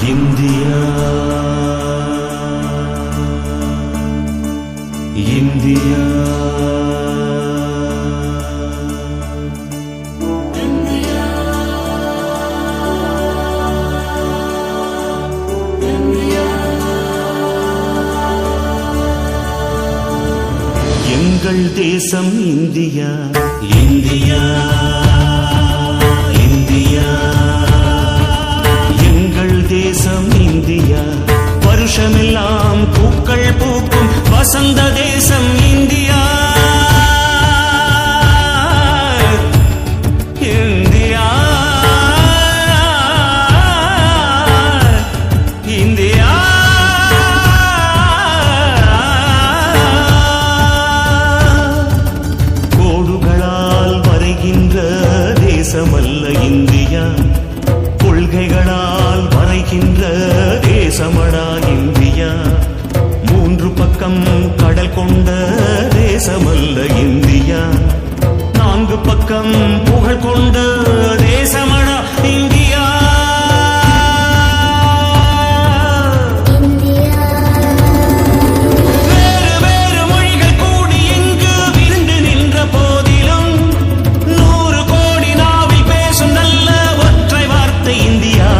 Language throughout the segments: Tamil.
இந்தியா இந்தியா எங்கள் தேசம் இந்தியா இந்தியா இந்தியா எங்கள் தேசம் இந்தியா வருஷமெல்லாம் பூக்கள் பூக்கும் வசந்த தேசம் இந்தியா இந்தியா இந்தியா கோடுகளால் வரைகின்ற தேசமல்ல இந்தியா கொள்கைகளால் வரைகின்ற தேசமடா இந்தியா மூன்று பக்கம் கடல் கொண்ட தேசமல்ல இந்தியா நான்கு பக்கம் புகழ் கொண்ட தேசமடா இந்தியா வேறு வேறு மொழிகள் கூடி எங்கு விருந்து நின்ற போதிலும் 100 கோடி நாவில் பேசும் நல்ல ஒற்றை வார்த்தை இந்தியா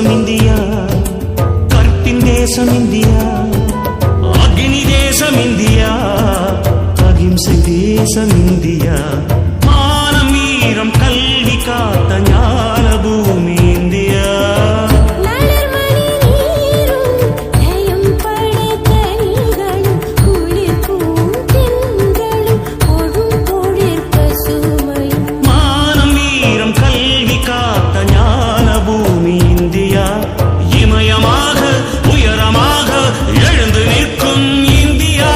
இந்தியா கற்பின் தேசம் இந்தியா அக்னி தேசம் இந்தியா அகிம்சை தேசம் இந்தியா மானம் வீரம் கல்வி காத்த ஞான பூமி இந்தியா மானம் வீரம் கல்வி காத்த ஞான பூமி இமயமாக உயரமாக எழுந்து நிற்கும் இந்தியா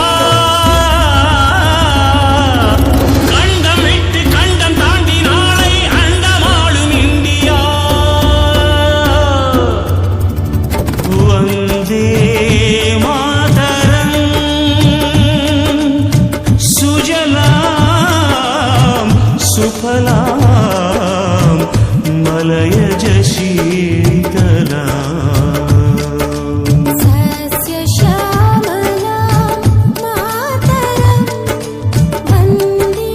கண்டம் விட்டு கண்டம் தாண்டி நாளை அண்டமாளும் இந்தியா வந்தே மாதரம் சுஜலாம் சுஃபலாம் மலயஜ शीतला सस्य श्यामलां मातरं वन्दे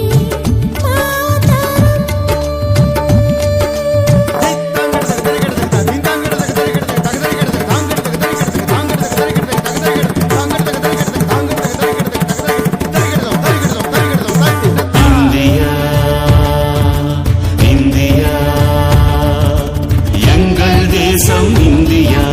இந்தியா இந்தியா எங்கள் தேசம் இந்தியா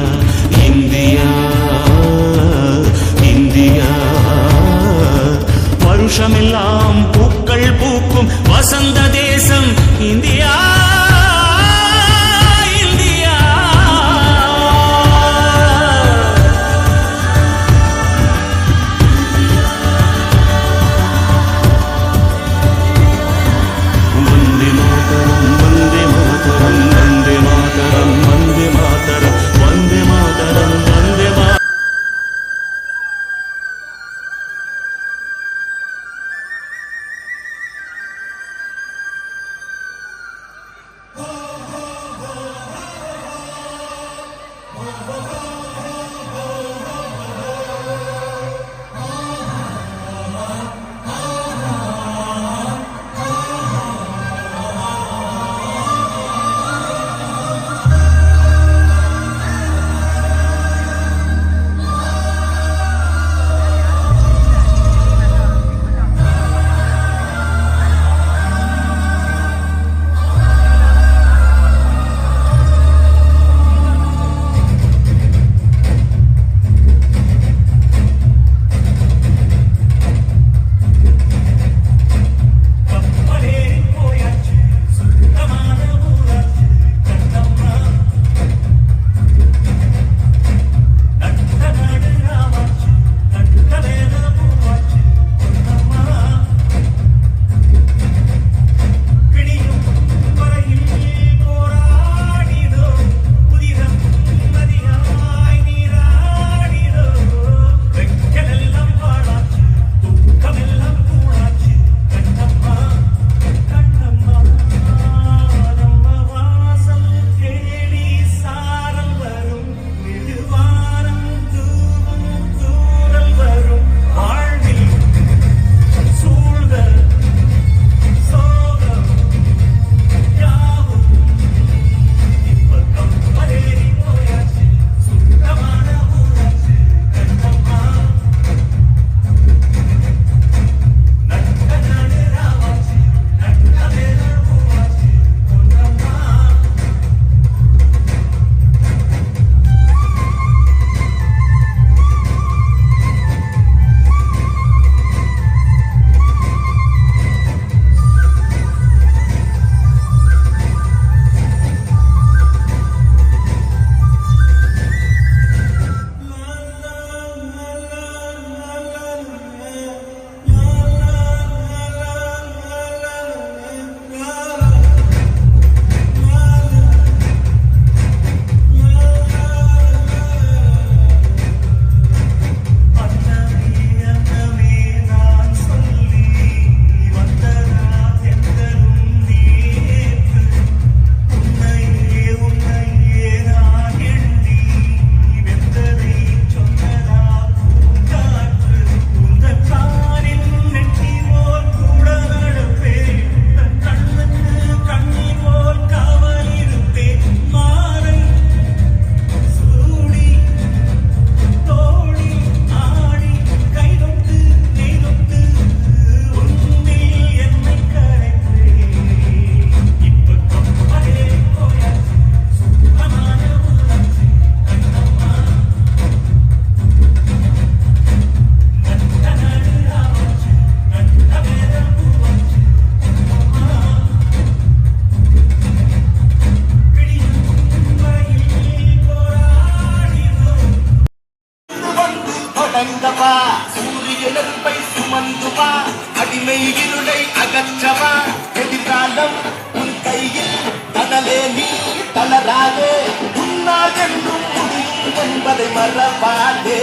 மரபாதே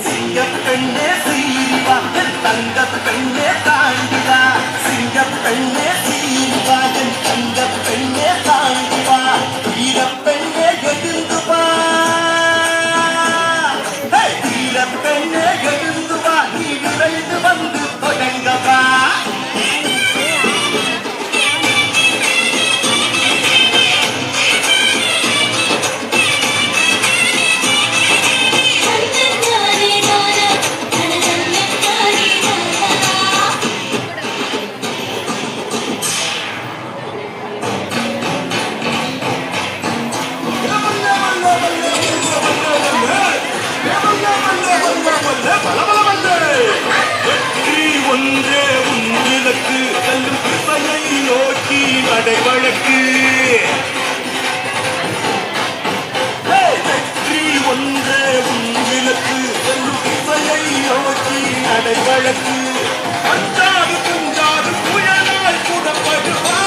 சிங்கப்பெண்ணே சீரிவா என் தங்கப் பெண்ணே தாண்டிவா சிங்கப்பெண்ணே சீரிவா என் தங்கப் பெண்ணே தாண்டிவா வீரப்பெண்ணே எழுந்து வா வீரப்பெண்ணே எழுந்து வா நீ விரைந்து வந்து தொடங்கவா ஒன்றே உன்னிலக்கு செல்லும் திசையை நோக்கி நடைவழக்கு வெற்றி ஒன்றே உன்னிலக்கு செல்லும் திசையை நோக்கி நடைவழக்கு அஞ்சாது துஞ்சாது புயலால் புறப்படுவா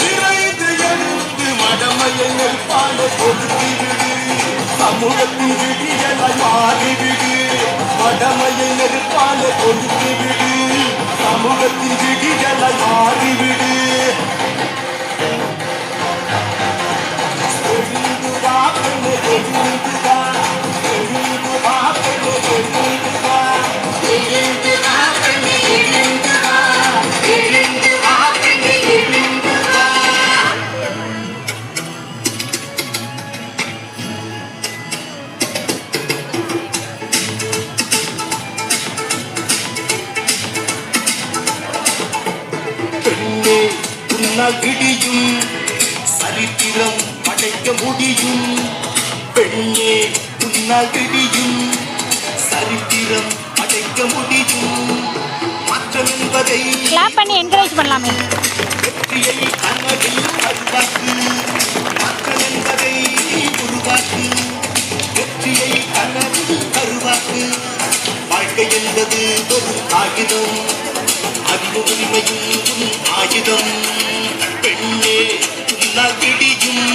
விரைந்து எழுந்து மடமையை நெற்பான கொடுத்து விடு சமூகத்தின் விடியலை மாறிவிடு மடமையை நெருப்பான கொடுத்து விடு சமூகத்தின் விடியலை மாறிவிடு எழுந்து வா பெண்ணே எழுந்து வா எழுந்து வா பெண்ணே எழுந்து வா எழுந்து வா பெண்ணே எழுந்து வா எழுந்து வா பெண்ணே எழுந்து வா பெண்ணே உன்னால் விடியும் சரித்திரம் படைக்க முடியும் பெண்ணே உன்னால் விடியும் சரித்திரம் படைக்க முடியும் மாற்றம் என்பதை கிளாப் பண்ணி என்கரேஜ் பண்ணலாமே. வெற்றியை கனவில் உருவாக்கு மாற்றம் என்பதை உருவாக்கு வெற்றியை கனவில் உருவாக்கு வாழ்க்கை என்பது ஒரு ஆயுதம் அறிவு உரிமையும் ஆயுதம் பெண்ணே உன்னால் விடியும்